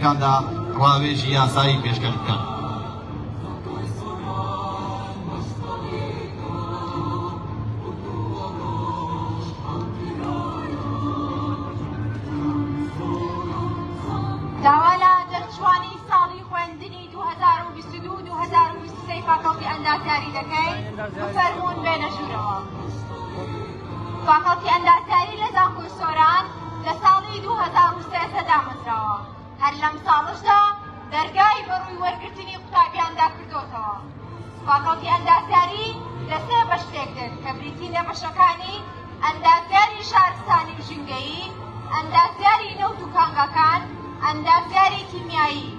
کاندا ڕاوێژی یاسایی پێشکەش بکەن. داوا لە دەرچوانی ساڵی خوێندنی 2022-2023 فاکەڵتی ئەندازیاری دەکەین فەرموون بێنە ژوورەوە. فاکەڵتی ئەندازیاری لە زانکۆی سۆران لە ساڵی 2003 دامەزراوە. هەر لەم ساڵشدا دەرگای بەڕووی وەرگرتنی قوتابیاندا کردوتەوە. فاکەڵتی ئەندازیاری لە سێ بەش تێک دێت کە بریتینە بەشەکانی ئەندازیاری شارستانی و ژینگەیی، ئەندازیاری نەوت و کانگەکان، ئەندازیاری کیمیایی.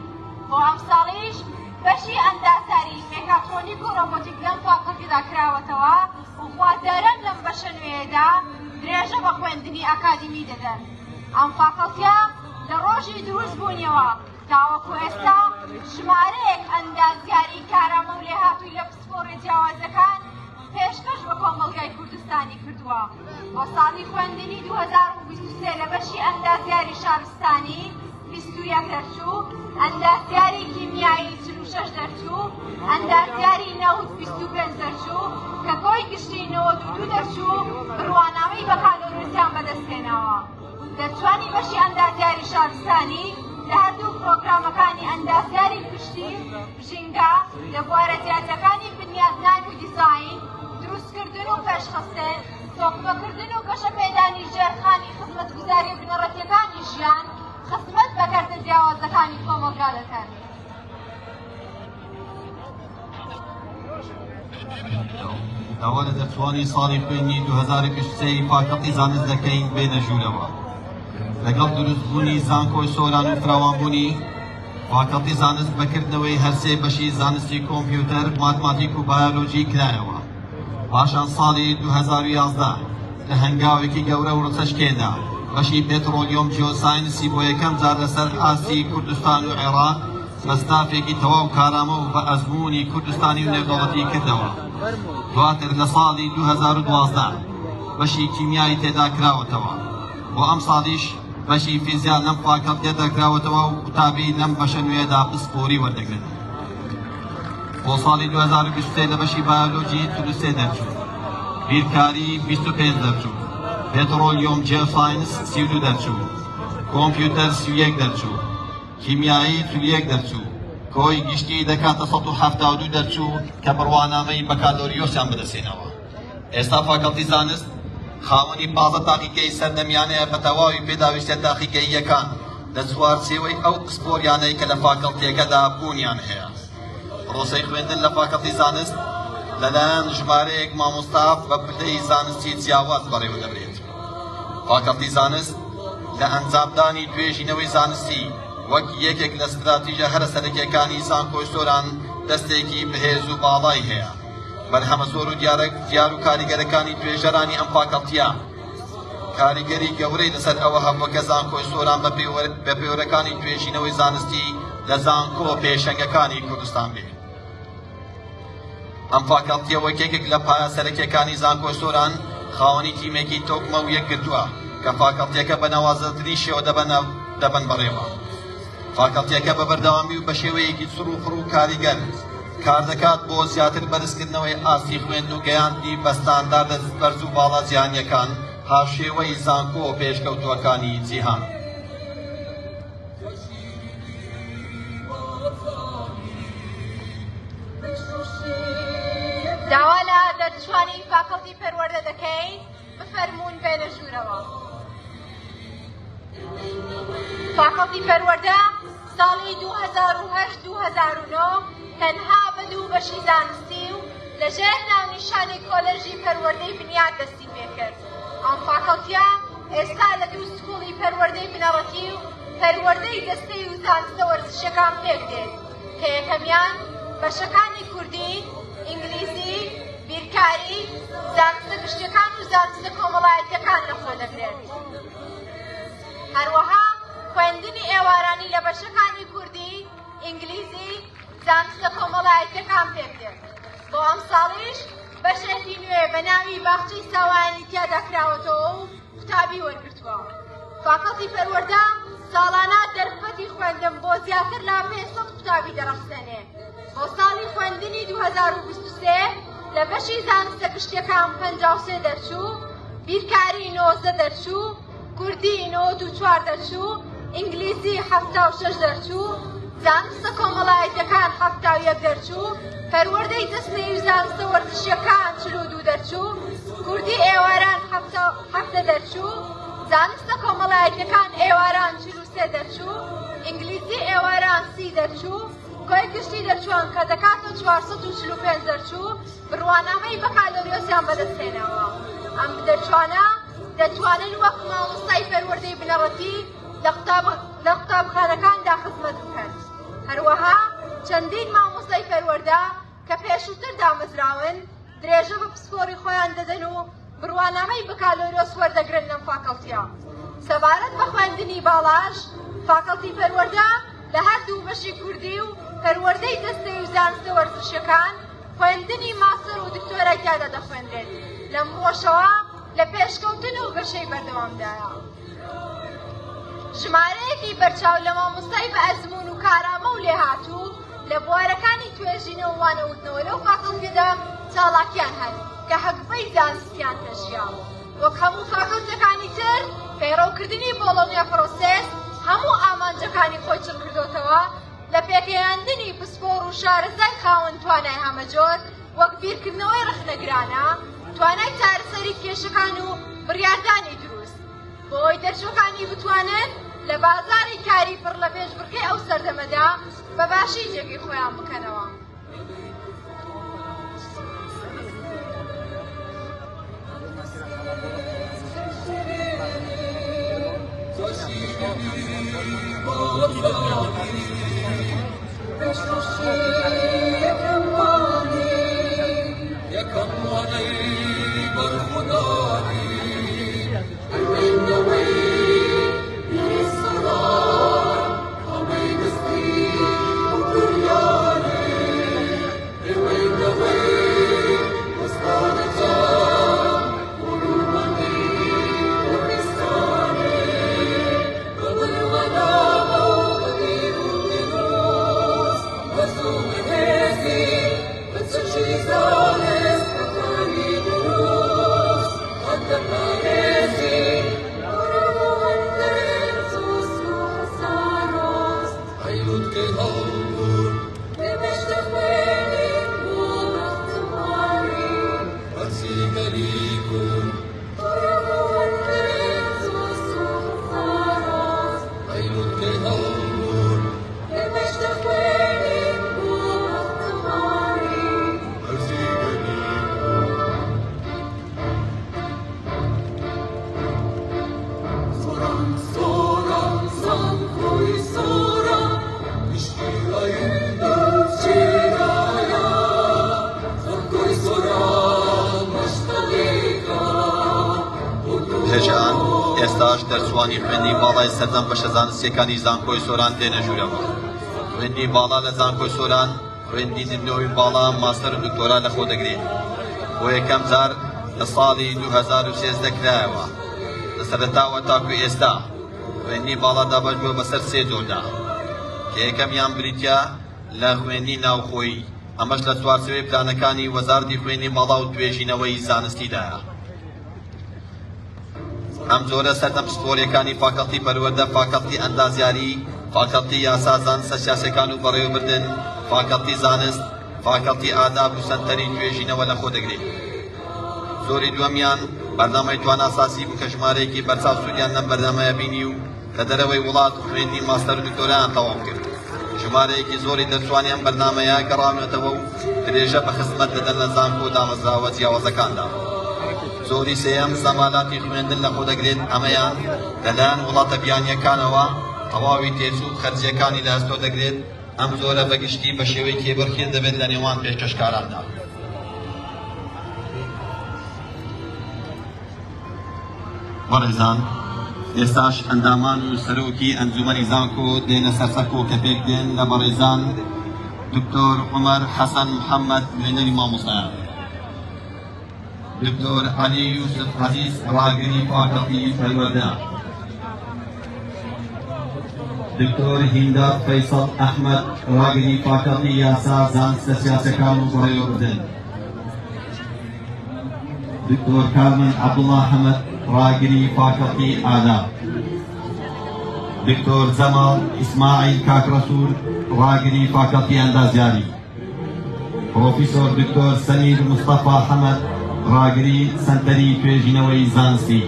بۆ ئەم ساڵیش بەشی ئەندازیاری مێکاترۆنیک و ڕۆبۆتیک لەم فاکەڵتیدا کراوەتەوە و خوازداران لەم بەشە نوێیەدا درێژە بە خوێندنی ئەکادمی دەدەن. ئەم فاکەڵتیە لە ڕۆژی دروست بوونیەوە تاوەکو ئێستا ژمارەیەک ئەندازیاری کارامە و لێهاتووی لە پسپۆڕی جیاوازەکان پێشکەش بە کۆمەڵگای کوردستانی کردووە. بۆ ساڵی خوێندنی 2023 لە بەشی ئەندازیاری شارستانی 21 دەرچوو، ئەندازیاری کیمیایی 46 دەرچوو، ئەندازیاری نەوت 25 دەرچوو کە کۆی گشتی 92 دەرچوو بڕوانامەی بە کالۆریزیان بەدەستهێناوە. دەرچوانی بەشی ئەندازیاری شارستانی لە هەردوو پرۆگرامەکانی ئەندازیاری گشتی ژینگە لە بوارە جیاجەکانی بنیادنان و دیزاین، دروستکردن و پێشخستن، تۆکمەکردن و گەشەپێدانی ژێرخانی خزمەتگوزاری بنەڕەتیەکانی ژیان خزمەت بەکردە جیاوازەکانی کۆمەلگا دەکەن. داوا لە دەرچوانی ساڵی خوێندنی 2023 فاکەڵتی زانست دەکەین بێنە ژوورەوە. لەگەڵ دروستبوونی زانکۆی سۆران و فراوانبوونی فاکەڵتی زانست بەکردنەوەی هەرسێ بەشی زانستی کۆمپیوتەر، ماتماتیک و بایۆلۆژی کرایەوە. پاشان ساڵی 2011 لە هەنگاوێکی گەورە و ڕچەشکێدا بەشی پێترۆلیۆم جیۆساینسی بۆ یەکەم جار لەسەر ئاسی کوردستان و عێراق مەستافێکی تەواو کارامە و بە ئەزموونی کوردستانی و نێودەوڵەتی کردەوە. دواتر لە ساڵی 2012 بەشی کیمیایی تێدا کراوەتەوە. بۆ ئەم ساڵیش بەشی فیزیان لەم فاکەڵتیە دەرکراوەتەوە و قوتابی لەم بەشە نوێدا پسپۆری وەردەگرن. بۆ ساڵی 2023 لە بەشی بایۆلۆجی 33 دەرچوو، بیرکاری 25 دەرچوو، پێترۆلیۆم جیۆساینس 32 دەرچوو، کۆمپیوتەر 31 دەرچوو، کیمیایی 41 دەرچوو، کۆی گشتی دەکاتە 172 دەرچوو کە بڕوانامەی بەکالۆریۆسیان بەدەستێنەوە. ئێستا فاکەڵتی زانست خاوەنی 15 تاقیگەی سەردەمیانەیە بە تەواوی پێداویستە تاقیگەییەکان لە چوارچێوەی ئەو پسپۆریانەی کە لە فاکەڵتیەکەدا بوونیان هەیە. پرۆسەی خوێندن لە فاکەڵتی زانست لەلایەن ژمارەیەک مامۆستا بە پلەی زانستی جیاواز بەڕێوە دەبرێت. فاکەڵتی زانست لە ئەنجامدانی توێژینەوەی زانستی وەک یەکێک لە استراتیژە هەرە سەرەکیەکانی زانکۆی سۆران دەستێکی بەهێز و باڵای هەیە. بەرهەمە زۆر و دیار و کاریگەرەکانی توێژەرانی ئەم فاکەڵتیە کاریگەری گەورەی لەسەر ئەوە هەبووە کە زانکۆی سۆران بە پێوەرەکانی توێژینەوەی زانستی لە زانکۆ پێشەنگەکانی کوردستان بێت. ئەم فاکەڵتیە وەک یەکێک لە پایە سەرەکیەکانی زانکۆی سۆران خاوەنی تیمێکی تۆکمە و یەک کردووە کە فاکەڵتیەکە بە نەوازەترین شێوە دەبەن بەڕێوە. فاکەڵتیەکە بە بەردەوامی و بە شێوەیەکی سروخڕ و کاریگەر کار دەکات بۆ زیاتر بەرزکردنەوەی ئاستی خوێند و گەیاندنی بە ستانداردە بەرز و باڵا جیهانیەکان هاوشێوەی زانکۆ و پێشکەوتووەکانی جیهان. داوا لە دەرچوانی فاکەڵتی پەروەردە دەکەین بفەرموون بێنە ژوورەوە. فاکەڵتی پەروەردە ساڵی 2008-2009 تەنها بە دوو بەشی زانستی و لەژێر ناونیشانی کۆلێژی پەروەردەی بنیاد دەستی پێکرد. ئەم فاکەڵتیە ئێستا لە دوو سکوڵی پەروەردەی بنەڕەتی و پەروەردەی دەستەی و زانستە وەرزشەکان پێک دێت کە یەکەمیان بەشەکانی کوردی، ئینگلیزی، بیرکاری، زانستە گشتیەکان و زانستە کۆمەڵایەتیەکان لەخۆ دەگرێت. هەروەها خوێندنی ئێوارانی لە بەشەکانی کوردی، ئینگلیزی، زانستە کۆمەڵایەتیەکان پێک دێت. بۆ ئەم ساڵیش بەشێکی نوێ بە ناوی باخچەی ساوایانی تیادا کراوەتەوە و قوتابی وەرگرتووە. فاکەڵتی پەروەردە ساڵانە دەرفەتی خوێندم بۆ زیاتر لا 500 قوتابی دەڕەخسێنێ. بۆ ساڵی خوێندنی 2023 لە بەشی زانستە گشتیەکان 53 دەرچوو، بیرکاری 90 دەرچوو، کوردی 94 دەرچوو، ئینگلیزی 76 دەرچوو، زانستە کۆمەڵایەتیەکان 71 دەرچوو، پەروەردەی دەستنێی و زانستە وەرزشیەکان 42 دەرچوو، کوردی ئێواران 7 دەرچوو، زانستە کۆمەڵایەتیەکان ئێواران 43 دەرچوو، ئینگلیزی ئێواران 30 دەرچوو، کۆی گشتی دەرچووان کە دەکاتە 445 دەرچوو، بڕوانامەی بەکالۆریۆسیان بەدەستهێنەوە. ئەم دەرچوانە دەتوانن وەک مامۆستای پەروەردەی بنەڕەتی لە قوتابخانەکاندا خزمەت بکەن. هەروەها چەندین مامۆستای پەروەردە کە پێشووتر دامەزراون درێژە بە پسپۆڕی خۆیان دەدەن و بڕوانامەی بەکالۆریۆس وەردەگرن لەم فاکەڵتیە. سەبارەت بە خوێندنی باڵاش، فاکەڵتی پەروەردە لە هەردوو بەشی کوردی و پەروەردەی دەستەی و زانستە وەرزشیەکان خوێندنی ماستەر و دکتۆرای تیادا دەخوێندرێت. لەم ڕۆژەوە لە پێشکەوتن و گەشەی بەردەوامدایە. ژمارەیەکی بەرچاو لە مامۆستای بە ئەزموون و کارامە و لێهاتوو لە بوارەکانی توێژینەوە وانەوتنەوە لەو فاکەڵتیەدا چاڵاکیان هەن کە حەقبەی زانستیان پێشیا. وەک هەموو فاکەڵتیەکانی تر پەیڕەوکردنی بۆڵۆنیا پرۆسێس هەموو ئامانجەکانی خۆی چڕ کردوتەوە لە پێکەیاندنی پسپۆڕ و شارەزای خاوەن توانای هەمەجۆر وەک بیرکردنەوەی ڕخنەگرانە، توانای چارەسەری کێشەکان و بڕیاردانی دروست بۆ ئەوەی دەرچووەکانی بتوانن لە بازاری کاری پڕ لە پێشبڕکێ ئەو سەردەمەدا بەباشی جێگەی خۆیان بکەنەوە. هێژان ئێستاش دەرچوانی خوێندنی باڵای سەردەم بەشە زانستیەکانی زانکۆی سۆران دێنە ژوورەوە. خوێندنی باڵا لە زانکۆی سۆران خوێندنەوەی باڵا ماستەر و دکتۆرا لەخۆ دەگرێت. بۆ یەکەم جار لە ساڵی 2013 کرایەوە. لە سەرەتاوە تاکو ئێستا خوێندنی باڵا دابەش بووە بەسەر 3 جۆردا کە یەکەمیان بریتیا لە خوێندنی ناوخۆیی، ئەمەش لە چوارچێوەی پلانەکانی وەزارەتی خوێندنی باڵا و توێژینەوەی زانستیدایە. ئەم جۆرە سەردەم پسپۆڕیەکانی فاکەڵتی پەروەردە، فاکەڵتی ئەندازیاری، فاکەڵتی یاسا زانستە سیاسەکان و بەڕێوەبردن، فاکەڵتی زانست، فاکەڵتی ئاداب و سەنتەری توێژینەوە لەخۆ دەگرێت. زۆری دووەمیان بەرنامەی تواناساسی بوو کە ژمارەیەکی بەرچاو سوودیان لەم بەرنامەیە بینی و لە دەرەوەی وڵات خوێندنی ماستەر و دکتۆرایان تەواو کرد. ژمارەیەکی زۆری دەرچوانیان بەرنامەیە گەڕانێتەوە و درێژە بە خزمەت دەدەن لە زانکۆ دامەزراوە جیاوازەکاندا. زۆری سێەم زەمالاتی خوێندن لەخۆ دەگرێت، ئەمەیان لەلایەن وڵاتە بیانیەکانەوە تەواوی تێچوو خەرجیەکانی لە هەستۆ دەگرێت. ئەم زۆرە بەگشتی بە شێوەی کێبڕکێ دەبێت لە نێوان پێشکەشکاراندا. بەڕێزان، ئێستاش ئەندامان و سەرۆکی ئەنجومەنی زانکۆ دێنە سەرسەکۆ کە پێک دێن لە بەڕێزان دکتۆر عومەر حەسەن محەممەد نوێنەری مامۆستایان، دکتۆر عەلی یوسف عەزیز ڕاگری فاکەڵتی پەروەردە، دکتۆر هیندات فەیسەڵ ئەحمەد ڕاگری پاکەڵی یاسا زانستە سیاسەکان و بەڕێوەبردن. دکتۆر کارمن عەبدوڵڵا حەمەد ڕاگری پاکەڵی ئاداب. دکتۆر جەمال ئیسماعیل کاکڕەسوور ڕاگری پاکەڵی ئەندازیاری. پرۆفیسۆر دکتۆر سەمیر مستەفا حەمەد ڕاگری سەنتەری توێژینەوەی زانستی.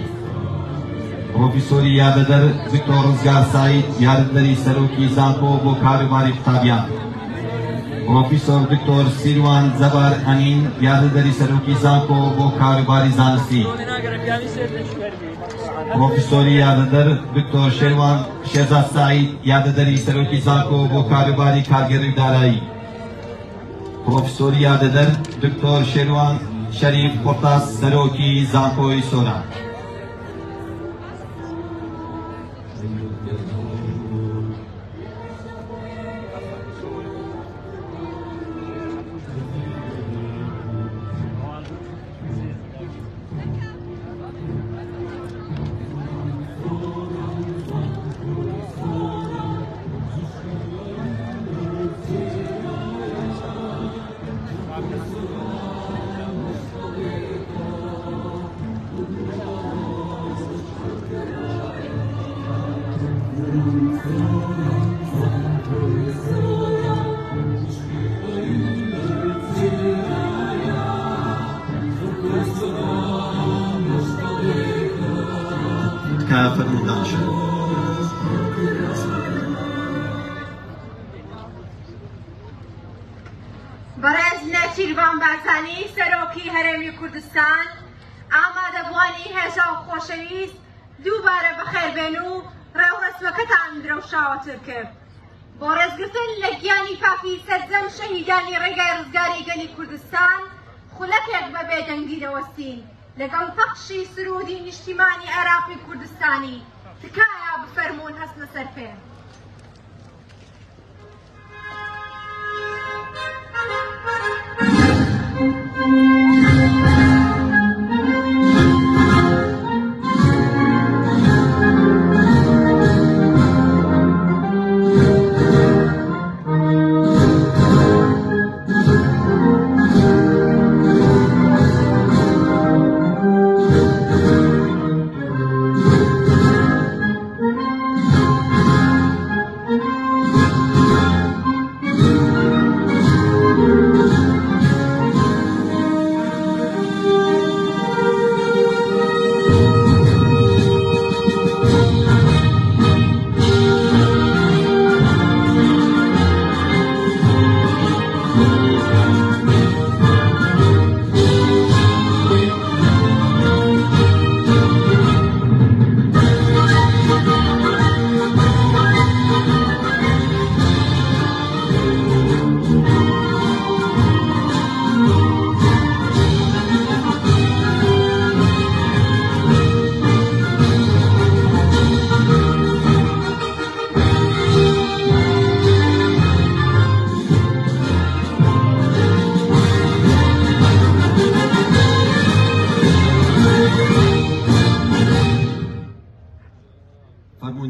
پرۆفیسۆری یادەدەر دکتۆر ڕزگار ساید یادەدەری سەرۆکی زانکۆ بۆ کاروباری قوتابیان. پرۆفیسۆر دکتۆر سیروان جەبار ئەمین یادەدەری سەرۆکی زانکۆ بۆ کاروباری زانستی. پرۆفیسۆری یادەدەر دکتۆر شێروان شێزاد ساید یادەدەری سەرۆکی زانکۆ بۆ کاروباری کارگەری و دارایی. پرۆفیسۆری یادەدەر دکتۆر شێروان شەریف قورتاس سەرۆکی زانکۆی سۆران. بەڕێز نەچیروان بارزانی سەرۆکی هەرێمی کوردستان ئامادەبوانی هێزە و خۆشەویست دووبارە بەخێربێن و ڕێوڕسمەکەتان درەوشاوەتر کرد بۆ ڕێزگرتن لە گیانی پاکی سەرجەم شەهیدانی ڕێگای ڕزگاری گەلی کوردستان خولەکێک بە بێدەنگی دەوەستین لەگەڵ پەخشی سرودی نیشتیمانی عێراقی کوردستانی تکایە بفەرموون هەستنە سەر پێ.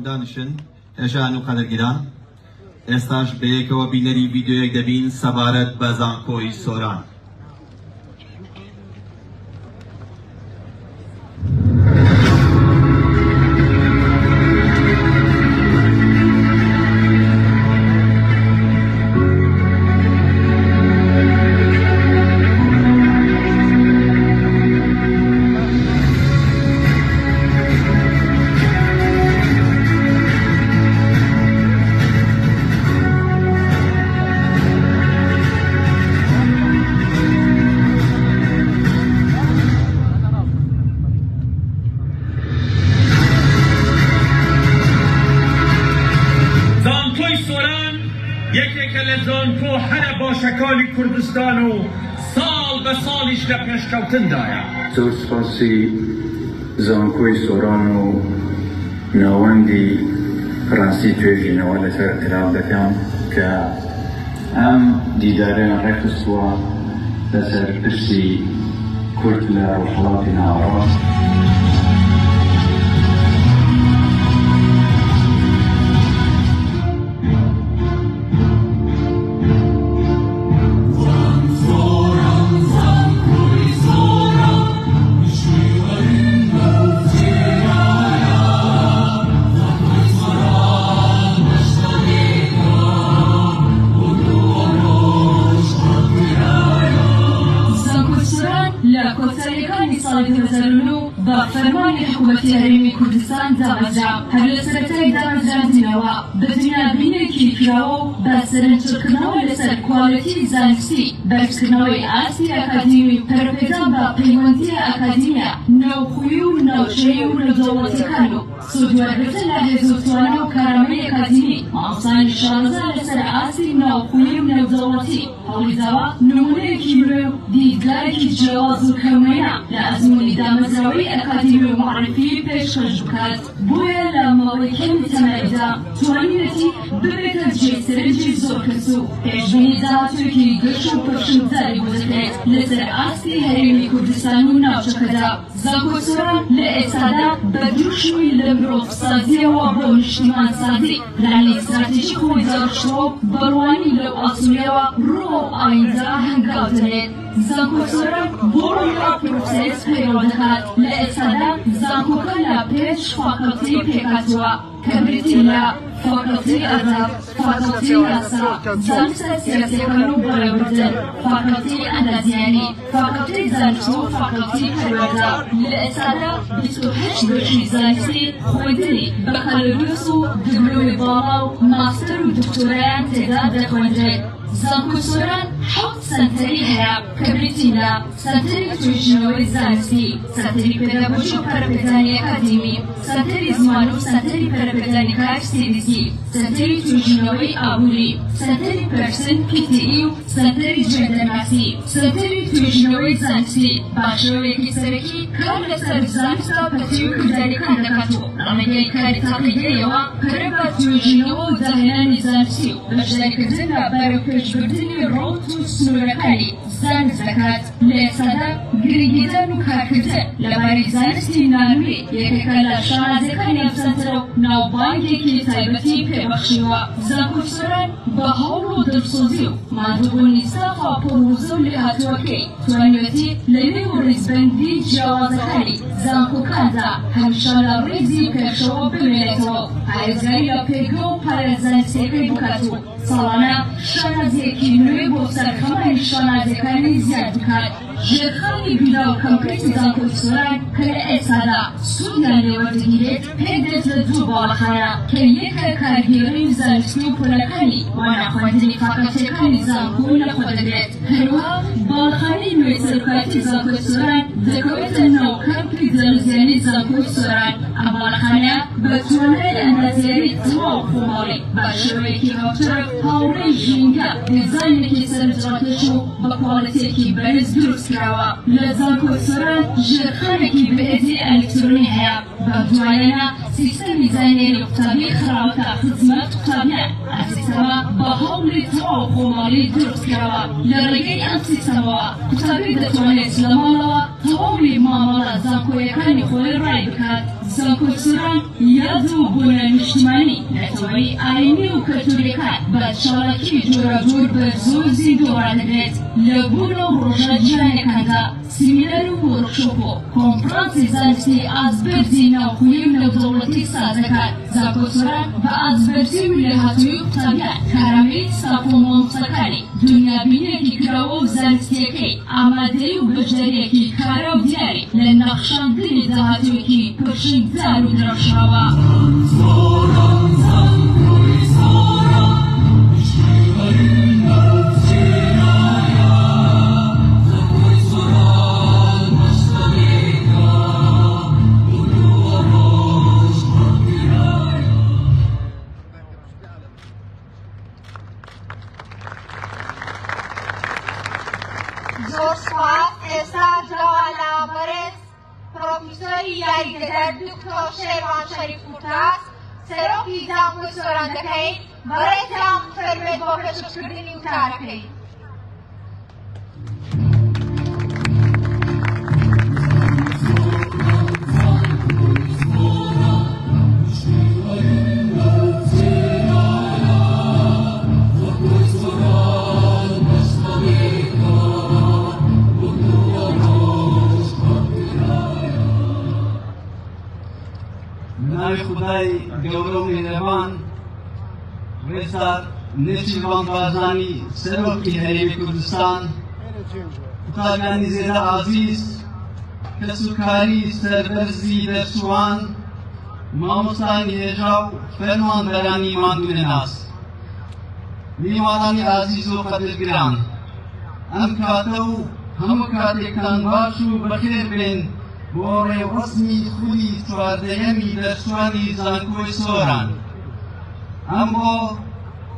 دانشن هێژان و قەدەرگیران ئێستاش بەیەکەوە بینەری ڤیدیۆیەک دەبین سەبارەت بە زانکۆی سۆران. یەکێکە لە زانکۆ هەرە باشەکانی کوردستان و ساڵ بە ساڵیش لە پێشکەوتندایە. زۆر سپاسی زانکۆی سۆران و ناوەندی ڕاستی توێژینەوە لەسەر کراو دەکەم کە ئەم دیدارەیان ڕێخستووە لەسەر پرسی کورد لە ڕۆژهەڵاتی ناوەڕاست. حکوومەتی هەرێمی کوردستان دامەزرا هەر لە سەرەتای دامەزراندنەوە بە دنیابینێکی کراوە و بە سەرنجڕکردنەوە لەسەر کواڵەتی زانستی بەرزکردنەوەی ئاستی ئەکادیمی پەرەپێدان بە پەیوەندی ئەکادیمیە ناوخۆیی و ناوچەیی و نەودەوڵەتیەکان و سوودوەرگرتن لە هێز و توانە و کارامەی ئەکادیمی مامۆستانی شارەزا لەسەر ئاستی ناوخۆیی و نەودەوڵەتی هەوڵی داوە نمونەیەکی مرۆڤ دیدگایەکی جیاواز و کەمەیە لە ئەزموونی دامەزراوەی ئەکادیمی و معرفی پێشکەش بکات بۆیە لە ماوەی کەمی تەمەنیدا توانیوێتی ببێتە جێی سەرنجی زۆر کەس و پێشبینی داهاتوویەکی گەش و پەرشمداری بۆ دەکرێت لەسەر ئاستی هەرێمی کوردستان و ناوچەکەدا زانکۆسۆران لە ئێستادا بە دووشوی لە مرۆڤسازیەوە بۆ نیشتیمانسازی پلانی استراتیژی خۆی داڕشتەوە بەڕوانی لەو ئاسووریەوە ڕۆ ئایندا هەنگاو دەنێت زانکۆسۆران بۆ ڕۆیڵا پرۆسێس پەیڕەو دەکات لە ئێستادا زانکۆکە لە پێش فاکەڵتی پێکاتوە کە بریتی لە فاکەڵتی ئەدەب فاکەڵتی یاسا زانستە سیاسیەکان و بەڕێوەبردن فاکەڵتی ئەندازیانی فاکەڵتی زانست و فاکەڵتی پەروەردە لە ئێستادا 28 بەشی زانستی خوێندنی بەکالۆریوس و دیپلۆمی باڵا و ماستەر و دکتۆرایان تێدا دەخوێندرێت زانکۆسۆران 7 سەنتەری هەیە کە بریتی لە سەنتەری توێژینەوەی زانستی سەنتەری پێداگۆژی و پەرەپێدانی ئەکادیمی سەنتەری زمان و سەنتەری پەرەپێدانی کار سیدیسی سەنتەری توێژینەوەی ئابووری سەنتەری پەرسن پیتئی و سەنتەری جێندەرناسی سەنتەری توێژینەوەی زانستی باشەوەیەکی سەرەکی کار لەسەر زانستە پەتی و کرداریەکان دەکات و ڕامەگەی کاری تاقیگەیەوە پەرە بە توێژینەوە و داهێنانی زانستی و بەشداریکردن لە بەرەوپێشبردننی ڕۆڵ و سنوورەکانی زانست دەکات لە ئێستادا گرنگیدان و کارکردن لەبارەی زانستی نانووی یەکێکە لە شانازیەکانی ئەمسەنتەرە و ناوبانگێکی تایبەتی پێبەخشیوە زانکۆسۆران بە هەوڵ و دڵسۆزی و ماندووبوونی ساخا پڕوزە و لێهاتووەکەی توانیوێتی لە نێو ڕیزبەندی جیاوازەکانی زانکۆکاندا هەمیشە لە ڕێزی پێشەوە بمێنێتەوە پارێزگاری لە پێگە و پارێزانستیەکەی بکات و ساڵانە شانازیەکی نوێ بۆ سەرخەمانی شانازیەکانی زیاد بکات ژێرخانی بینە و کەمکەیتی زانکۆسۆران کە لە ئێستادا سوودیان لێوەردەگیرێت پێدێت لە دوو باڵەخانە کە یەکە کارگێڕی زانستی و پۆلەکانی وانەخواندنی فاکەڵتیەکانی زانکۆ لەخۆ دەگرێت هەروەها باڵەخانەی نوێی سەرۆکاتی زانکۆسۆران دەکەوێتە ناو کەمپی دەرزیانی زانکۆسۆران ئەم باڵەخانە بە توانای ئەندازیاری تەواو کۆمەڵی بە شێوەیەکی هاوتەرە هاوڕێی ژینگە دیزاینێکی سەرنجڕاکێش و بە کواڵەتێکی بەرز دروست کراوە لە زانکۆسۆران ژێرخانێکی بەهێزی ئەلکترۆنی هەیە بە دوایەنە سیستەمی زانیاری قوتابی خراوەتە خزمەت قوتابیان ئەم سیستەمە بە هەوڵی تەواو کۆمەڵی دروست کراوە لە ڕێگەی ئەم سیستەمەوە قوتابی دەتوانێت لە ماڵەوە تەواوی مامەڵە زانکۆیەکانی خۆی ڕای بکات زانکۆسۆران یاد و بوونە نیشتیمانی نەتەوەی ئاینی و کەلتوریەکان بە چاڵەکی جۆرەجۆر بە زۆر زیندۆڕادەبێت لە بوونە و ڕۆژە جیهانیەکاندا سیمینەر و وەرکشۆپ و کۆنفرانسی زانستی ئازبەرزی ناوخۆیی و نێودەوڵەتی سازەکان زانکۆسۆران بە ئازبەرزی و لێهاتووی قوتابیان کارامەی ستاف و مامۆستاکانی دنیابینێکی کراوە و زانستیەکەی ئامادەی و بەشداریەکی کارە و دیاری لە نەخشاندنی داهاتوویەکی پرشنگدار و درەوشاوە یاریدەدەر دکتۆر شێروان شەریف قورتاس سەرۆکی زانکۆسۆران دەکەین بەڕێزان فەرمێت بۆ پێشکەشکردنی وتارەکەی. ناوی خدای گەورە و میهرەبان ڕێزا نێچیروان بارزانی سەرۆکی هەرێمی کوردستان قوتابیانی زێرە عازیز کەسوکاری سەربەرزی دەرچوان مامۆستای هێژا و فەرمانبەرانی مادوونەناس میوانانی عزیز و قەدرگران ئەم کاتە و هەموو کاتێکتان باش و بەخێر بێن بۆ ڕێوەسمی خودی چواردەیەمی دەرچوانی زانکۆی سۆران ئەمڕۆ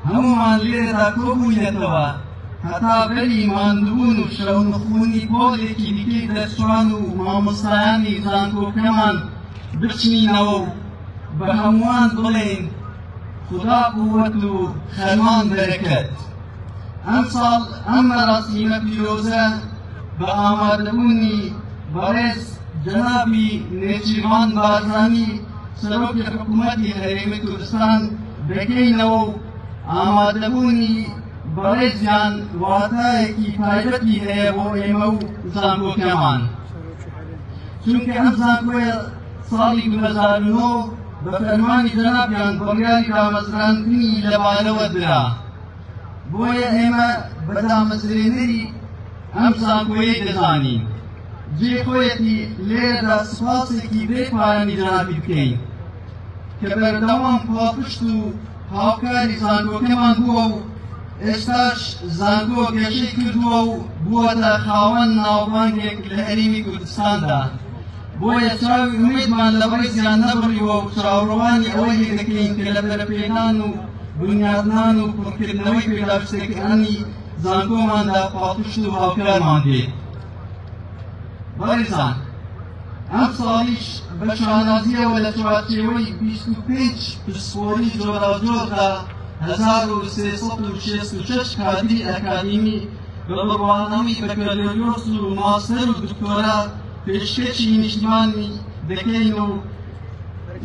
هەموومان لێرەدا کۆبووینەتەوە هەتا بەری ماندوون و شەونخوونی پۆلێکی دیکەی دەرچوان و مامۆستایانی زانکۆکەمان بچنینەوە و بە هەمووان بڵێن خدا قووەت و خەرمان بەرەکەت ئەم ساڵ ئەم مەراسیمە پیرۆزە بە ئامادەبوونی بەڕێز جەنابی نێچیروان بارزانی سەرۆکی حکوومەتی هەرێمی کوردستان دەکەینەوە و ئامادەبوونی بەڕێزیان واتایەکی تایبەتی هەیە بۆ ئێمە و زانکۆکەمان چونکە ئەم زانکۆیە ساڵی 2009 بە فەرمانی جەنابیان بڕیاری دامەزراندنی لەبارەوە درا بۆیە ئێمە بە دامەزرێنەری ئەم زانکۆیەی دەزانین جێخۆیەتی لێرەدا سوپاسێکی بێپایانی جەنابی بکەین کە بەردەوام پاپشت و هاوکاری زانکۆکەمان بووە و ئێستاش زانکۆ گەشەی کردووە و بووەتە خاوەن ناوبانگێک لە هەرێمی کوردستاندا بۆیە چاوی ئومێدمان لە بەڕێزیان نەبڕیوە و چاوەڕوانی ئەوەی دەکەین کە لە بەرەپێدان و بنیادنان و پڕکردنەوەی پێداپشتەکانی زانکۆماندا پاپشت و هاوکارمان دێت بەڕێزان ئەم ساڵیش بە شانازیەوە لە چوارچێوەی 25 پسپۆری جۆراجۆردا 1366 کادری ئەکادیمی بە بڕوانەوەی بەکەلۆریۆس و ماستەر و دکتۆرا پێشکەشی نیشتیمانی دەکەین و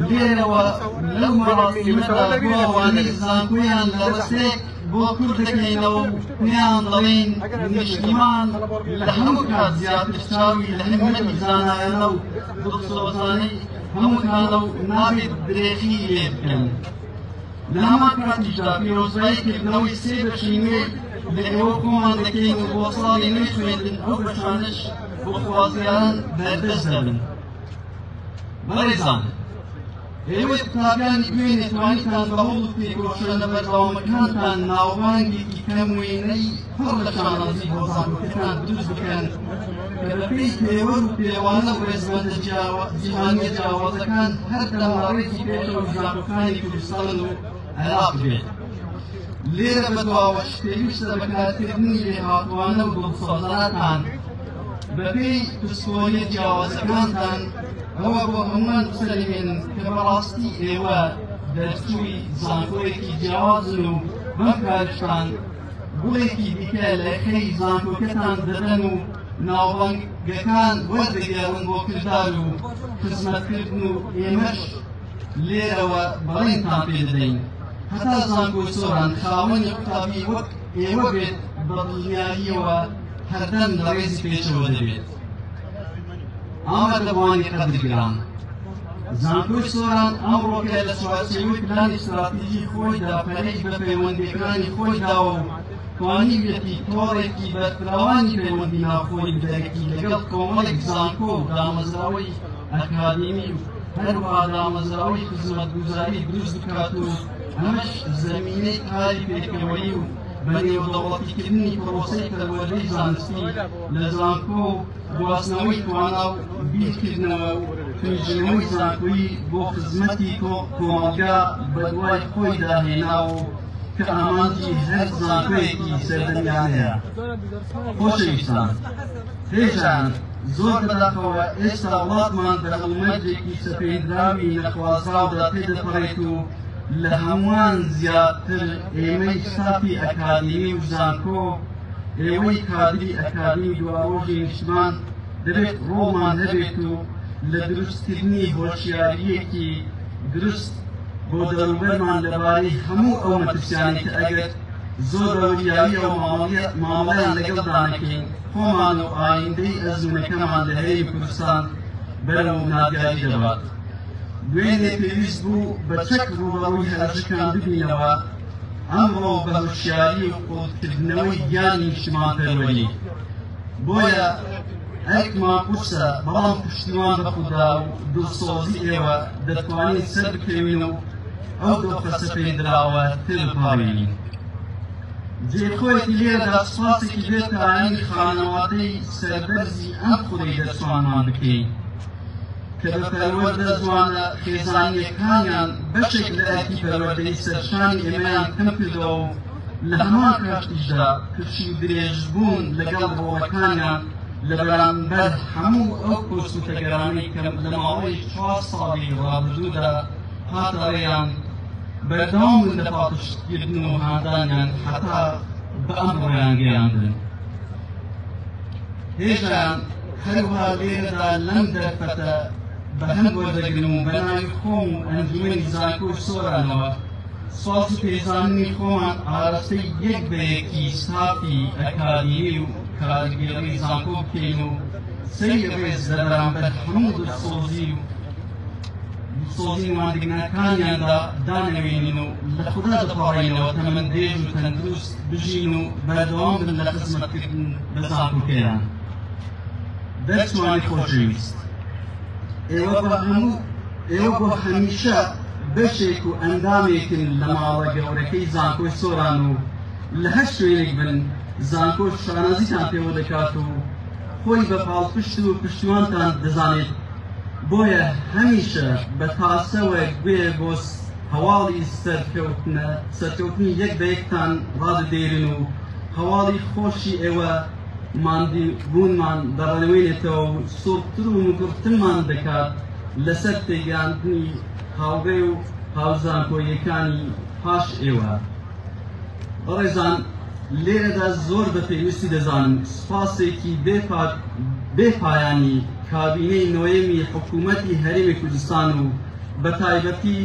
لێرەوە لەو مەراسیمەدا بۆ ئەوانەی زانکۆیان لە ڕستێک بۆ کورد دەکەینەوە و پێیان دەڵێن نیشتیمان لە هەموو کات زیاتر چاوی لە هەمەتی زانایانە و دڵسۆزانەی هەمووتانە و نابێت درێژی لێ بکەن لە هەمان کاتیشدا پیرۆزباییکردنەوەی سێ بەشی نوێ لە ئێوە کۆمان دەکەین و بۆ ساڵی نوێ خوێندن ئەو بەشانش بۆ خوازیاران بەردەست دەبن بەڕێزان ئێوە قوتابیانی گوێ نێتوانیتان بە هەوڵ و پێگۆشە لە بەردەوامەکانتان ناوبانگێکی کەم وێنەی پڕ لە شانازی بۆ زانکۆکەتان دروست بکەن کە بەپێی پێوە و پێوانە و ڕێزمەندە جیهانیە جیاوازەکان هەر دەماڕێکی پێشەوە زانکۆکانی کوردستان و عێراق بێت لێرە بەدواوەش پێویستە بەکارکردنی لێهاتوانە و دڵسۆزانەتان بەپێی پسپۆریە جیاوازەکانتان ئەوە بۆ هەمووان بسەلمێنن کە بەڕاستی ئێوە دەرچووی زانکۆیەکی جیاوازن و بەم کارشتان گوڵێکی دیکە لە خەی زانکۆکەتان دەبەن و ناوبانگەکان وەردەگێڕن بۆ کردار و خزمەتکردن و ئێمەش لێرەوە بەڵێنتان پێ دەدەین هەتا زانکۆی سۆران خاوەنی قوتابی وەک ئێوە بێت بە دڵنیاییەوە هەردەم لە ڕێزی پێشەوە دەبێت ئامادەبوانی قەدرگران زانکۆی سۆران ئەمڕۆکە لە چوارچێوەی پلانی استراتیژی خۆیدا پەرەی بە پەیوەندیەکانی خۆیداوە و توانیوێتی تۆڕێکی بەرپراوانی پەیوەندی ناوخۆی بدەرەکی لەگەڵ کۆمەڵێک زانکۆ و دامەزراوەی ئەکادیمی و هەروەها دامەزراوەی خزمەتگوزاری دروست بکات و ئەمەش زەمینەی کاری پێکەوەی و بەنێودەوڵەتیکردنی پرۆسەی پەروەردەی زانستی لە زانکۆ و گواستنەوەی توانا و بیرکردنەوە و توێژینەوەی زانکۆیی بۆ خزمەتی کۆمەلگا بەدوای خۆیدا هێنا و کە ئامانجی هەر زانکۆیەکی سەردەمیان هەیە خۆشەویستان هێژان زۆر بەداخەوە ئێستا وڵاتمان بە هەڵمەرجێکی سەپێدراوی نەخوازراودا پێدەپەڕێت و لە هەمووان زیاتر ئێمەی ساپی ئەکادیمی و زانکۆ ئێوەی کادری ئەکادیمی دواڕۆژی نیشتمان دەبێت ڕۆڵمان هەبێت و لە دروستکردنی هۆشیاریەکی دروست بۆ دەروبەرمان لەبارەی هەموو ئەو مەترسیانی کە ئەگەر زۆر ڕەوریاییەوە مامەڵەیان لەگەڵدا نەکەین خۆمان و ئایندەی ئەزمونەکەمان لە هەرێمی کوردستان بەرەو نادیاری دەبات دوێنێ پێویست بوو بە چەک ڕووبەڕووی هەرشەکان ببینەوە ئەمڕۆ بە هۆشیاری و قوڵکردنەوەی گیانی نیشتیمانپەروەری بۆیە ئەکمان قورسە بەڵام پشتیوان بە خودا و دڵسۆزی ئێوە دەتوانین سەر بکەوین و ئەو دۆخەسە پێی دراوە تر بپارێنین. جێخۆیەکی لێرەدا سوپاسێکی بێت تاانی خانەوادەی سەربەرزی ئەم خوڕی دەرچوانمان بکەین کە بە پەروەردە جوانە خێزانیەکانیان بەشێک لە ئەرکی پەروەردەی سەرشانی ئێمەیان کەم کردەوە و لە هەمان کاتیشدا کشی و درێژبوون لەگەڵ ڕۆڵەکانیان لە بەرامبەر هەموو ئەو پرسوتەگەرانەی کە لە ماوەی 4 ساڵی ڕابردوودا هاتە ڕێیان بەردەوام لە پاڵپشتگیردن و هاندانیان حتا بە ئەمڕۆیان گەیاندن. هێژیان هەروها لێرەدا لەم دەرفەتە بە هەند وەردەگرن و بە ناوی خۆم و ئەنجومەنی زانکۆی سۆرانەوە سواز و پێزاننی خۆمان ئاراستەی یەک بەیەکی سافی ئەکادیمی و کارگێڕی زانکۆ بکەین و سەری ڕێز لە بەرامبەر هەموو دڵسۆزی و دڵسۆزی مادگنەکانیاندا دانەوێنین و لە خودا دەپاڕێنەوە تەمەن درێژ و تەندروست بژین و بەردەوام بن لە خزمەتکردن بە زانکۆکەیان. دەرچوانی خۆشەویست، ئێوە بۆ هەمیشە بەشێک و ئەندامێکن لە ماڵە گەورەکەی زانکۆی سۆران و لە هەر شوێنێک بن زانکۆ شانازیتان پێوە دەکات و خۆی بە پاڵپشت و پشتیوانتان دەزانێت. بۆیە هەمیشە بە تاسەوە گوێ بۆ هەواڵی سەرکەوتنی یەک بە یەکتان ڕادەدێرن و هەواڵی خۆشی ئێوە ماندی بوونمان دەڕەنوێنێتەوە و سوڵتر و مگرتنمان دەکات لەسەر تێگەاندنی هاوڕێ و هاوزانکۆیەکانی پاش ئێوە. بەڕێزان، لێرەدا زۆر بە پێویستی دەزانم سوپاسێکی بێپایانی کابینەی نۆیەمی حکوومەتی هەرێمی کوردستان و بە تایبەتی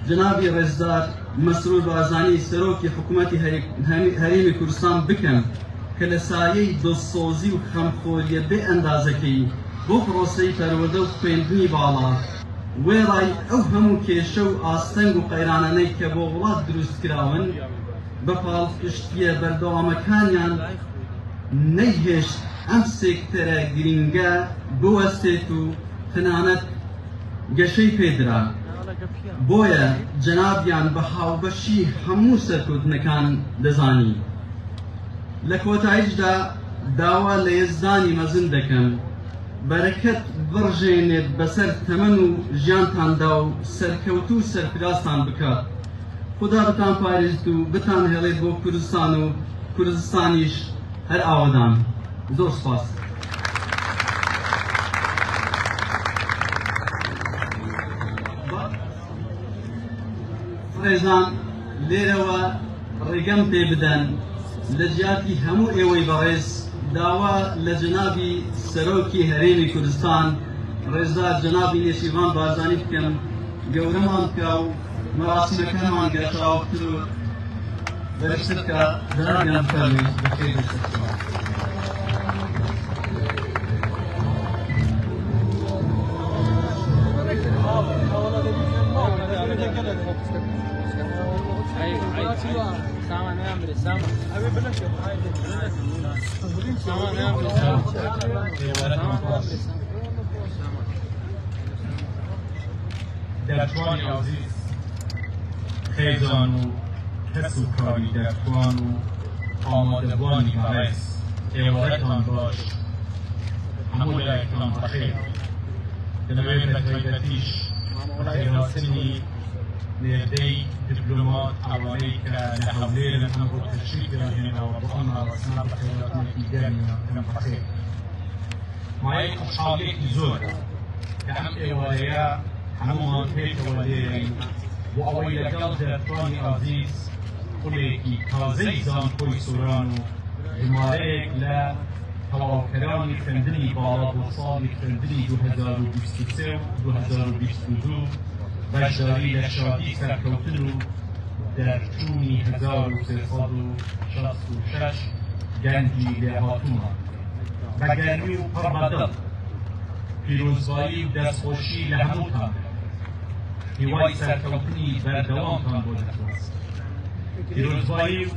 جنابی ڕێزدار مەسرور بارزانی سەرۆکی حکوومەتی هەرێمی کوردستان بکەم کە لە سایەی دڵسۆزی و خەمخۆریە بێ ئەندازەکەی بۆ پرۆسەی پەروەردە و خوێندنی باڵا وێڕای ئەو هەموو کێشە و ئاستەنگ و قەیرانانەی کە بۆ وڵات دروست کراون بە پاڵپشتیە بەردەوامەکانیان نەیهێشت ئەم سێکتەرە گرینگە بوەستێت و تەنانەت گەشەی پێدرا. بۆیە جەنابیان بە هاوبەشی هەموو سەرکەوتنەکان دەزانی. لە کۆتاییشدا داوا لە یێزدانی مەزن دەکەم بەرەکەت بڕژێنێت بەسەر تەمەن و ژیانتاندا و سەرکەوت و سەرفرازتان بکات. خدا بتان پارێزت و بتان هێڵێت بۆ کوردستان و کوردستانیش هەر ئاوادان. زۆر سپاس. فڕێزان، لێرەوە ڕێگەم پێ بدەن لە جیاتی هەموو ئێوەی بەڕێز داوا لە جەنابی سەرۆکی هەرێمی کوردستان ڕێزدار جەنابی نێچیروان بارزانی بکەم گەورەمان بکە و مەراسیمەکانمان گەشتاوەتر و بەرزتر بکە. جەنابیان بفەرموویت بەخێر بێتەوە. دەرچوانی عەزیز، خێزان و کەس و کاری دەرچوان و ئامادەبوانی بەڕێز، ئێوەتان باش، هەموو لایەکتان بەخێر. دەمەوێت بە تایبەتیش بەخێرهاتنی نێردەی دیپلۆمات ئەوانەی کە لە هەولێرن ئەم بۆ تشریف دەهێنەوە بۆ ئەم هاوسەنە بەخێرهاتنێکی گەرمیان پێم بەخێر. مایەی خۆشحاڵیەکی زۆرە کە ئەم ئێوارەیە هەموومان پێکەوە لێرەین بۆ ئەوەی لەگەڵ دەرچوانی عەزیز قوڵێکی تازەی زانکۆی سۆران و ژمارەیەک لە تەواوکەرانی خوێندنی باڵا بۆ ساڵی خوێندنی 2023 و 2022 بەشداری لە شادی سەرکەوتن و دەرچوونی 1366 گەنجی لێهاتوومان بە گەرمی و پڕ بەدڵ پیرۆزبایی و دەستخۆشی لە هەمووتان هیوای سەرکەوتنی بەردەوامتان بۆ دەخواست. پیرۆزبایی و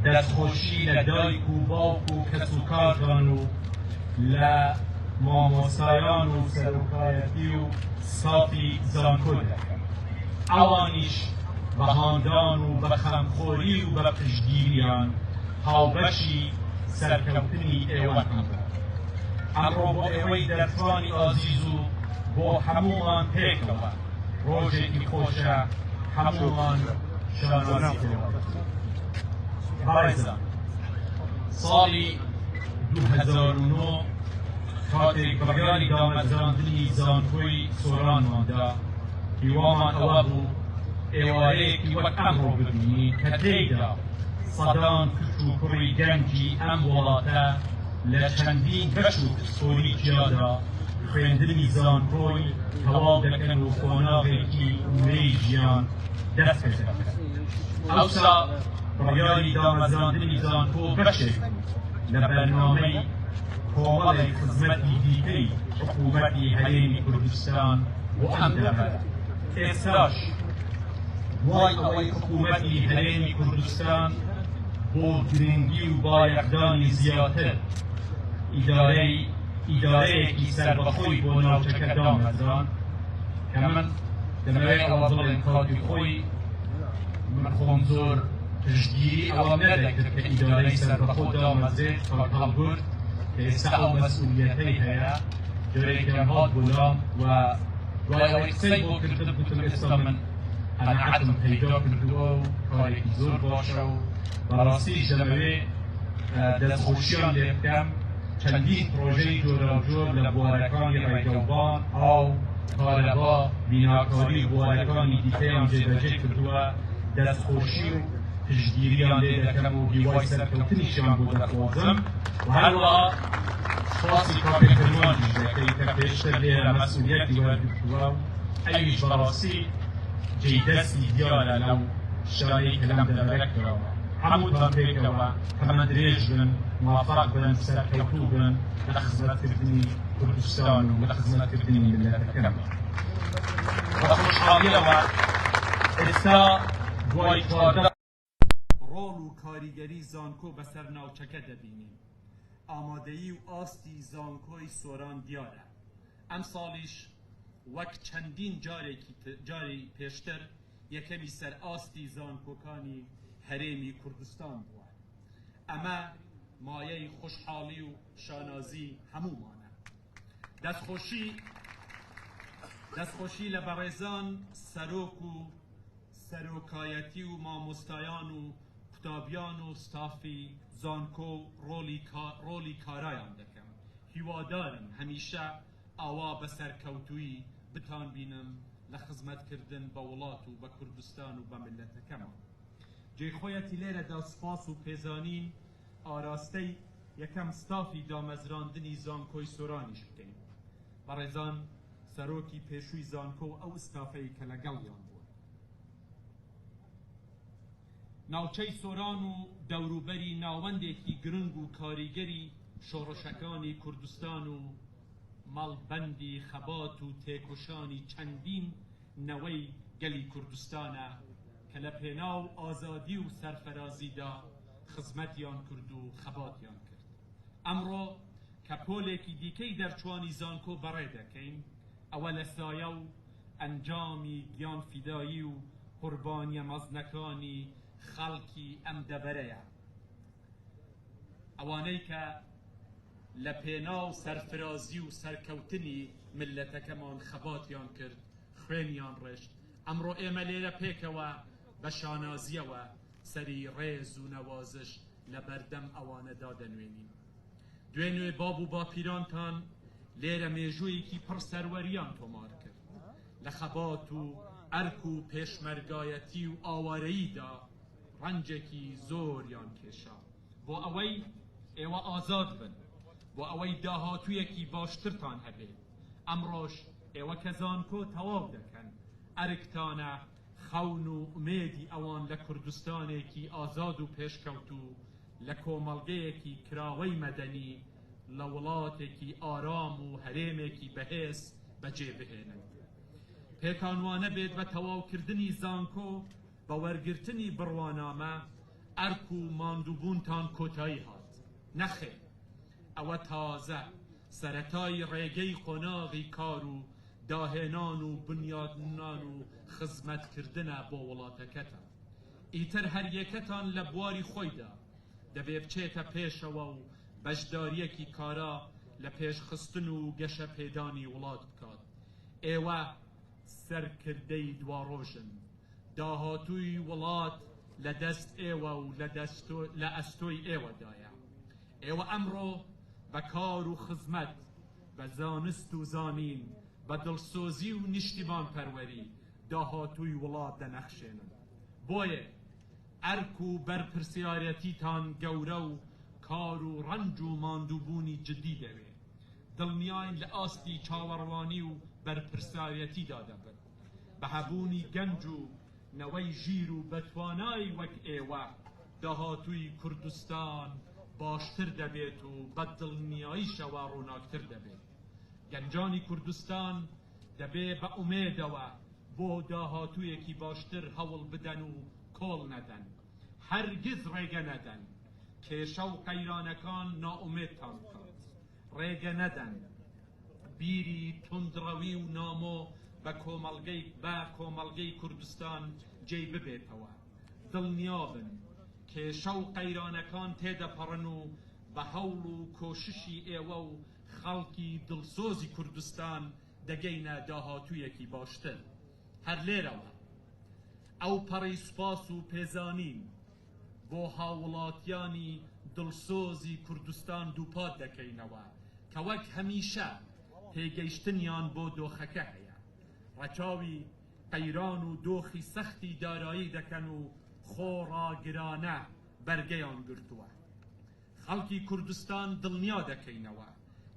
دەستخۆشی لە دایک و باوک و کەس و کارتان و لە مامۆستایان و سەرۆکایەتی و سافی زانکۆ دەکەن. ئەوانیش بە هاندان و بە خەمخۆری و بە پشتگیریان هاوبەشی سەرکەوتنی ئێوە هەبن. ئەمڕۆ بۆ ئێوەی دەرفانی ئازیز و بۆ هەموومان پێکەوە ڕۆژێکی خۆشە هەموومان شانازیکەوە. بەڕێزان، ساڵی 2009 کاتێک بڕیاری دامەزراندنی زانکۆی سۆرانماندا هیوامان ئەوە بوو ئێوارەیەکی وەک ئەمڕۆ ببینین کە تێیدا سەدان کچ و کوڕی گەنجی ئەم وڵاتە لە چەندین بەش و کسۆری جیادا خوێندنی زانکۆی تەواو دەکەن و خۆناغێکی نوێی ژیان دەست پێ دەکەن. ئەوسا بڕیاری دامەزراندنی زانکۆ بەشێک لە بەرنامەی کۆمەڵی خزمەتی دیکەی حکوومەتی هەرێمی کوردستان بۆ ئەم دەبێت. ئێستاش دوای ئەوەی حکوومەتی هەرێمی کوردستان بۆ گرنگی و بایەخدانی زیاتر ئیدارەیەکی سەربەخۆی بۆ ناوچەکە دامەزراند کە من دەمەوێت ئەوە بڵێم کاتی خۆی من خۆم زۆر پشتگیری ئەوە نەدەکرد کە ئیدارەی سەربەخۆ دامەزرێت کاک هەڵگورد کە ئێستا ئەو مەسئولیەتەی هەیە جۆرێکیان هات بۆلام و دوای ئەوەی قسەی بۆ کردن گوتم ئێستا من قەناعەتم پەیدا کردووە و کارێکی زۆر باشە و بەڕاستیش دەمەوێت دەستخۆشیان لێ بکەم. چەندین پرۆژەی جۆراوجۆر لە بوارەکانی ڕێگەوبان، ئاو، کارەبا، بیناکاری و بوارەکانی دیکەیان جێبەجێ کردووە. دەستخۆشی و پشتگیریان لێ دەکەم و هیوای سەرکەوتنیشیان بۆ دەخوازم و هەروەها سپاسی کاپێکردوانیش دەکەی کە پێشتر لێرە مەسئولیەتی وەرگرتووە و ئەویش بەڕاستی جێدەستی دیارە لەو شتانەی کە لەم دەرەکەوە. هەمووتان پێکەوە هەمە درێژ بن، موافق بن، سەرکەوتوو بن لە خزمەتکردنی کوردستان و لە خزمەتکردنی ملەتەکەم. بە خۆشحاڵیەوە ئێستا دوای چواردە ڕۆڵ و کاریگەری زانکۆ بەسەر ناوچەکە دەبینین. ئامادەیی و ئاستی زانکۆی سۆران دیارە. ئەم ساڵیش وەک چەندین جاری پێشتر یەکەمی سەر ئاستی زانکۆکانی هەرێمی کوردستان بووە. ئەمە مایەی خۆشحاڵی و شانازی هەموومانە. دەستخۆشی لە بەڕێزان سەرۆک و سەرۆکایەتی و مامۆستایان و قوتابیان و ستافی زانکۆ ڕۆڵی کارایان دەکەم. هیوادارم هەمیشە ئاوا بە سەرکەوتووی بتان بینم لە خزمەتکردن بە وڵات و بە کوردستان و بە ملەتەکەمە. جێخۆیەتی لێرەدا سپاس و پێزانین ئاراستەی یەکەم ستافی دامەزراندنی زانکۆی سۆرانیش بکەین. بەڕێزان سەرۆکی پێشووی زانکۆ و ئەو ستافەی کە لەگەڵیان بووە. ناوچەی سۆران و دەوروبەری ناوەندێکی گرنگ و کاریگەری شۆڕشەکانی کوردستان و مەڵبەندی خەبات و تێکۆشانی چەندین نەوەی گەلی کوردستانە کە لە پێناو ئازادی و سەرفەرازیدا خزمەتیان کرد و خەباتیان کرد. ئەمڕۆ کە پۆلێکی دیکەی دەرچوانی زانکۆ بەڕێ دەکەین، ئەوە لە سایە و ئەنجامی گیان فیدایی و قوربانیە مەزنەکانی خەڵکی ئەم دەبەرەیە. ئەوانەی کە لە پێناو سەرفرازی و سەرکەوتنی ملەتەکەمان خەباتیان کرد، خوێنیان ڕێشت. ئەمڕۆ ئێمە لێرە پێکەوە بە شانازیەوە سەری ڕێز و نەوازش لە بەردەم ئەوانەدا دەنوێنین. دوێنێ باب و باپیرانتان لێرە مێژوویەکی پڕ سەروەریان تۆمار کرد. لە خەبات و ئەرک و پێشمەرگایەتی و ئاوارەییدا ڕەنجێکی زۆریان کێشا بۆ ئەوەی ئێوە ئازاد بن، بۆ ئەوەی داهاتوویەکی باشترتان هەبێت. ئەمڕۆژ ئێوە کە زانکۆ تەواو دەکەن، ئەرکتانە خەون و ئومێدی ئەوان لە کوردستانێکی ئازاد و پێشکەوتوو لە کۆمەڵگەیەکی کراوەی مەدەنی لە وڵاتێکی ئارام و هەرێمێکی بەهێز بەجێبهێنن. پێکانوانە بێت بە تەواوکردنی زانکۆ بە وەرگرتنی بڕوانامە ئەرک و ماندووبوونتان کۆتایی هات. نەخێ، ئەوە تازە سەرەتای ڕێگەی قۆناغی کار و داهێنان و بنیادنان و خزمەتکردنە بۆ وڵاتەکەتە. ئیتر هەر یەکەتان لە بواری خۆیدا دەبێ بچێتە پێشەوە و بەشداریەکی کارا لە پێشخستن و گەشە پێدانی وڵات بکات. ئێوە سەرکردەی دواڕۆژن، داهاتووی وڵات لە دەست ئێوە و لە ئەستۆی ئێوەدایە. ئێوە ئەمڕۆ بە کار و خزمەت، بە زانست و زانین، بە دڵسۆزی و نیشتیمان پەروەری داهاتووی وڵات دەنەخشێنن. بۆیە ئەرک و بەرپرسیارەتیتان گەورە و کار و ڕەنج و ماندووبوونی جدی دەوێت. دڵنیاین لە ئاستی چاوەڕوانی و بەرپرسیارەتیدا دەبن. بە هەبوونی گەنج و نەوەی ژیر و بەتوانای وەک ئێوە داهاتووی کوردستان باشتر دەبێت و بە دڵنیاییشەوە ڕووناکتر دەبێت. گەنجانی کوردستان دەبێ بە ئومێدەوە بۆ داهاتوویەکی باشتر هەوڵ بدەن و کۆڵ نەدەن، هەرگیز ڕێگە نەدەن. کێشە و قەیرانەکان نائومێدتان بکات، ڕێگە نەدەن. بیری تندڕەوی و نامۆ بە کۆمەڵگەی کوردستان جێی ببێتەوە. دڵنیابن کێشە و قەیرانەکان تێدەپەڕن و بە هەوڵ و کۆششی ئێوە و خەڵکی دڵسۆزی کوردستان دەگەینە داهاتوویەکی باشتر. هەر لێرەوە ئەو پەڕی سوپاس و پێزانین بۆ هاوڵاتیانی دڵسۆزی کوردستان دووپات دەکەینەوە کە وەک هەمیشە پێگەیشتنیان بۆ دۆخەکە هەیە. ڕەچاوی قەیران و دۆخی سەختی دارایی دەکەن و خۆڕاگرانە بەرگەیان گرتووە. خەڵکی کوردستان دڵنیا دەکەینەوە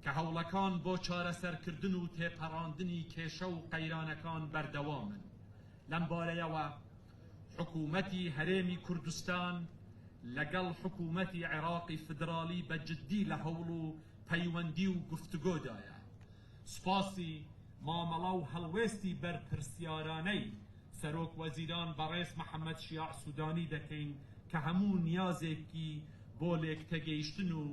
کە هەوڵەکان بۆ چارەسەرکردن و تێپەڕاندنی کێشە و قەیرانەکان بەردەوامن. لەم بارەیەوە حکوومەتی هەرێمی کوردستان لەگەڵ حکوومەتی عێراقی فدرالی بە جددی لە هەوڵ و پەیوەندی و گفتوگۆدایە. سوپاسی مامەڵە و هەڵوێستی بەرپرسیارانەی سەرۆک وەزیران بەڕێز محەممەد شیاع سوودانی دەکەین کە هەموو نیازێکی بۆ لێکتەگەیشتن و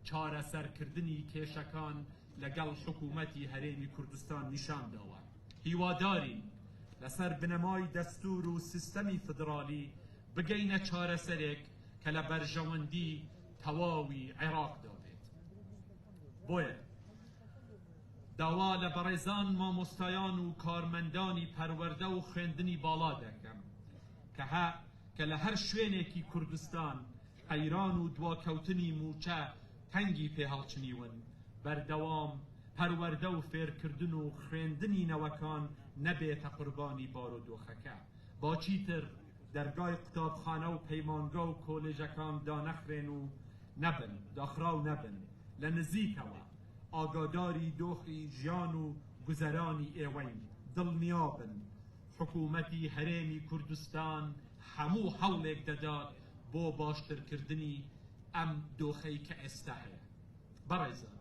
چارەسەرکردنی کێشەکان لەگەڵ حکوومەتی هەرێمی کوردستان نیشانداوە. هیوادارین لەسەر بنەمای دەستور و سیستەمی فدرالی بگەینە چارەسەرێک کە لە بەرژەوەندی تەواوی عێراقدا بێت. بۆیە داوا لە بەڕێزان مامۆستایان و کارمەندانی پەروەردە و خوێندنی باڵا دەکەم کە لە هەر شوێنێکی کوردستان قەیران و دواکەوتنی موچە تەنگی پێ هەڵچنیون، بەردەوام پەروەردە و فێرکردن و خوێندنی نەوەکان نەبێتە قوربانی بارودۆخەکە. باچیتر دەرگای قوتابخانە و پەیمانگا و کۆلێژەکان دانەخرێن و نەبن، داخراو نەبن. لە نزیکەوە ئاگاداری دۆخی ژیان و گوزەرانی ئێوەین. دڵنیابن حکوومەتی هەرێمی کوردستان هەموو هەوڵێک دەدات بۆ باشترکردنی ئەم دۆخەی کە ئێستا هەیە. بەڕێزان،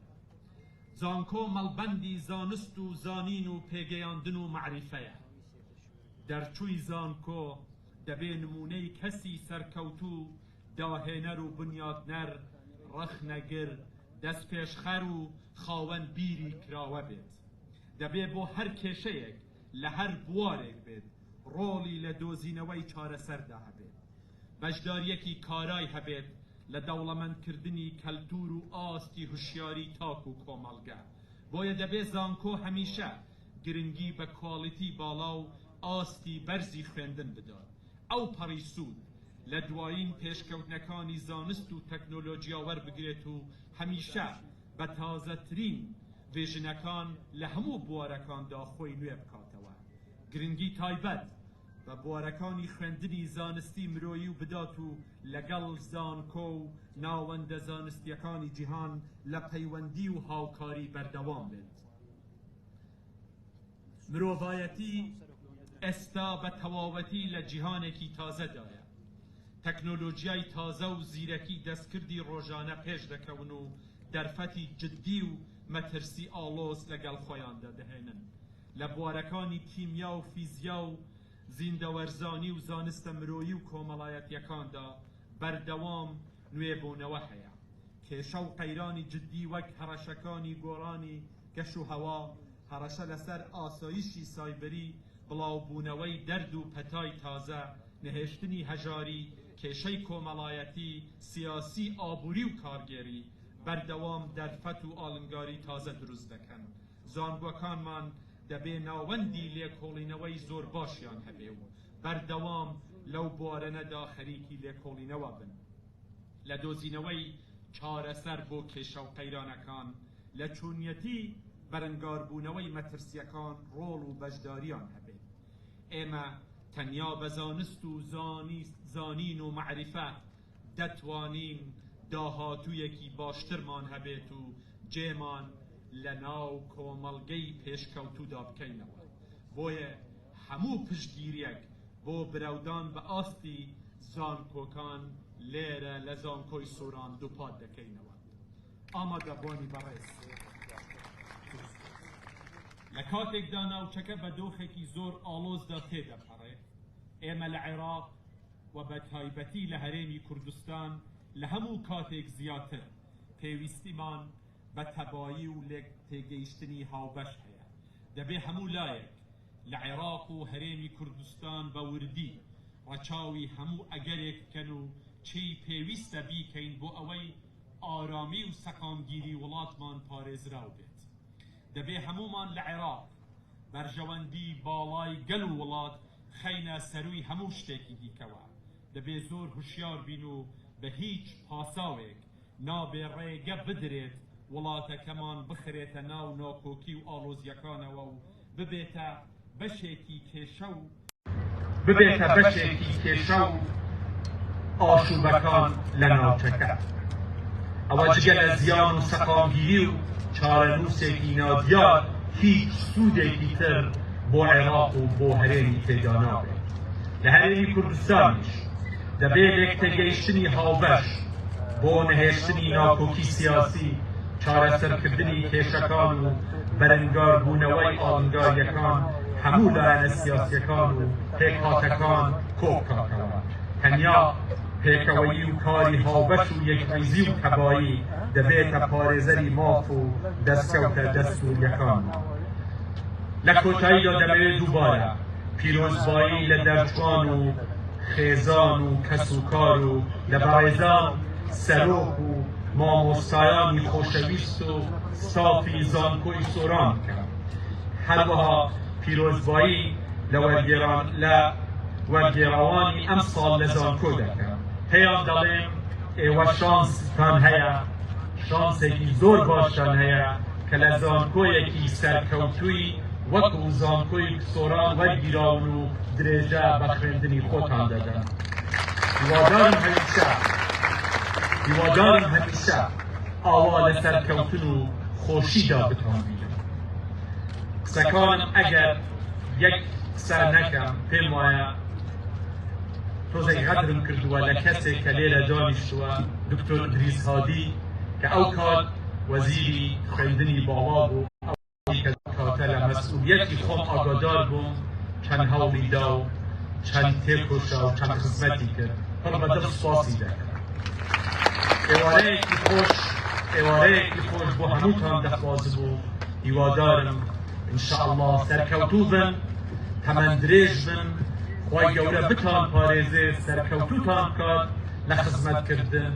زانکۆ مەڵبەندی زانست و زانین و پێگەیاندن و معریفەیە. دەرچووی زانکۆ دەبێ نمونەی کەسی سەرکەوتوو، داهێنەر و بنیادنەر، ڕەخنەگر، دەست پێشخەر و خاوەن بیری کراوە بێت. دەبێ بۆ هەر کێشەیەک لە هەر بوارێک بێت ڕۆڵی لە دۆزینەوەی چارەسەردا هەبێت. بەشداریەکی کارای هەبێت لە دەوڵەمەندکردنی کەلتور و ئاستی هوشیاری تاک و کۆمەڵگە. بۆیە دەبێ زانکۆ هەمیشە گرنگی بە کواڵیتی باڵا و ئاستی بەرزی خوێندن بدات. ئەو پەڕی سوود لە دوایین پێشکەوتنەکانی زانست و تەکنۆلۆژیا وەربگرێت و هەمیشە بە تازەترین وێژنەکان لە هەموو بوارەکاندا خۆی نوێ بکاتەوە. گرنگی تایبەت بە بوارەکانی خوێندنی زانستی مرۆیی و بدات و لەگەڵ زانکۆ و ناوەندە زانستیەکانی جیهان لە پەیوەندی و هاوکاری بەردەوام بێت. مرۆڤایەتی ئێستا بە تەواوەتی لە جیهانێکی تازەدایە. تەکنۆلۆژیای تازە و زیرەکی دەستکردی ڕۆژانە پێش دەکەون و دەرفەتی جددی و مەترسی ئاڵۆز لەگەڵ خۆیاندا دەهێنن. لە بوارەکانی کیمیا و فیزیا و زیندەوەرزانی و زانستە مرۆیی و کۆمەڵایەتیەکاندا بەردەوام نوێبوونەوە هەیە. کێشە و قەیرانی جددی وەک هەڕەشەکانی گۆڕانی گەش و هەوا، هەڕەشە لەسەر ئاسایشی سایبەری، بڵاوبوونەوەی دەرد و پەتای تازە، نەهێشتنی هەژاری، کێشەی کۆمەڵایەتی، سیاسی، ئابووری و کارگێری بەردەوام دەرفەت و ئاڵنگاری تازە دروست دەکەن. زانکۆکانمان دەبێ ناوەندی لێکۆڵینەوەی زۆر باشیان هەبێ و بەردەوام لەو بوارەنەدا خەریکی لێکۆڵینەوە بن، لە دۆزینەوەی چارەسەر بۆ کێشە و قەیرانەکان، لە چوونیەتی بەرەنگاربوونەوەی مەترسیەکان ڕۆڵ و بەشداریان هەبێ. ئێمە تەنیا بە زانست و زانین و معریفە دەتوانین داهاتوویەکی باشترمان هەبێت و جێمان لە ناو کۆمەڵگەی پێشکەوتوودا بکەینەوە. بۆیە هەموو پشتگیریەک بۆ براودان بە ئاستی زانکۆکان لێرە لە زانکۆی سۆران دووپات دەکەینەوە. ئامادەبوانی بەڕێز، لە کاتێکدا ناوچەکە بە دۆخێکی زۆر ئاڵۆزدا تێدەپەڕێ، ئێمە لە عێراق و بە تایبەتی لە هەرێمی کوردستان لە هەموو کاتێک زیاتر پێویستیمان بە تەبایی و لێک تێگەیشتنی هاوبەش هەیە. دەبێ هەموو لایەک لە عێراق و هەرێمی کوردستان بە وردی ڕەچاوی هەموو ئەگەرێک بکەن و چی پێویستە بیکەین بۆ ئەوەی ئارامی و سەقامگیری وڵاتمان پارێزراو بێت. دەبێ هەمومان لە عێراق بەرژەوەندی باڵای گەل و وڵات خەینە سەروی هەموو شتێکی دیکەوە. دەبێ زۆر هوشیار بین و بە هیچ پاساوێک نابێ ڕێگە بدرێت وڵاتەکەمان بخرێتە ناو ناکۆکی و ئاڵۆزیەکانەوە و ببێتە بەشێکی کێشە و ئاشوبەکان لە ناوچەکە. ئەوە جگە لە زیان و سەقامگیری و چارەنووسێکی نادیار هیچ سوودێکی تر بۆ عێراق و بۆ هەرێمی تێدا نابێت. لە هەرێمی کوردستانیش دەبێت لێکتێگەیشتنی هاوبەش بۆ نەهێشتنی ناکۆکی سیاسی، چارەسەرکردنی کێشەکان و بەرەنگاربوونەوەی ئاڵنگاریەکان هەموو لایەنە سیاسیەکان و پێکهاتەکان کۆبکاتەوە. تەنیا پێکەوەیی و کاری هاوبەش و یەکڕیزی و تەبایی دەبێتە پارێزەری ماف و دەستکەوتە دەستوریەکان. لە کۆتاییدا دەبێت دووبارە پیرۆزبایی لە دەرچوان و خێزان و کەس و کار و لە بەڕێزان، سەرۆک و مامۆستایانی خۆشەویست و سافی زانکۆی سۆران بکەن. هەروەها پیرۆزبایی لە وەرگێڕەوانی ئەم ساڵ لە زانکۆ دەکەن. پێیان دەڵێم ئێوە شانستان هەیە، شانسێکی زۆر باشتان هەیە کە لە زانکۆیەکی سەرکەوتووی وەکو زانکۆی سۆران وەرگیراون و درێژە بە خوێندنی خۆتان دەدەن. هیوادارم هەمیشە ئاوا لە سەرکەوتن و خۆشیدا بتوانبینم. قسەکانم ئەگەر یەک قسە نەکەم پێم وایە تۆزێک غەدرم کردووە لە کەسێک کە لێرە دانیشتووە، دکتۆر ئیدریس هادی، کە ئەو کات وەزیری خوێندنی باڵا بوو. ئەوەی کە کاتە لە مەسئولیەتی خۆم ئاگادار بووم، چەند هەوڵی دا و چەند تێکۆشا و چەند خزمەتی کرد. پڕ بەدڵ سوپاسی دەکەم. ئێوارەیەکی خۆش بۆ هەمووتان دەخوازم و هیوادارم ئینشاءالله سەرکەوتوو بن، تەمەندرێژ بن، خوای گەورە بتان پارێزێ سەرکەوتووتان بکات لە خزمەتکردن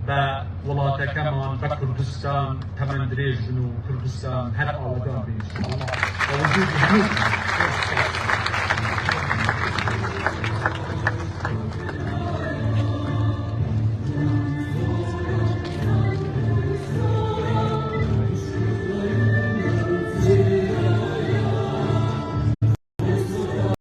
بە وڵاتەکەمان، بە کوردستان تەمەندرێژ بن و کوردستان هەر ئاوەدان بێ ئینشاءالله بە وجودی هەمووتان.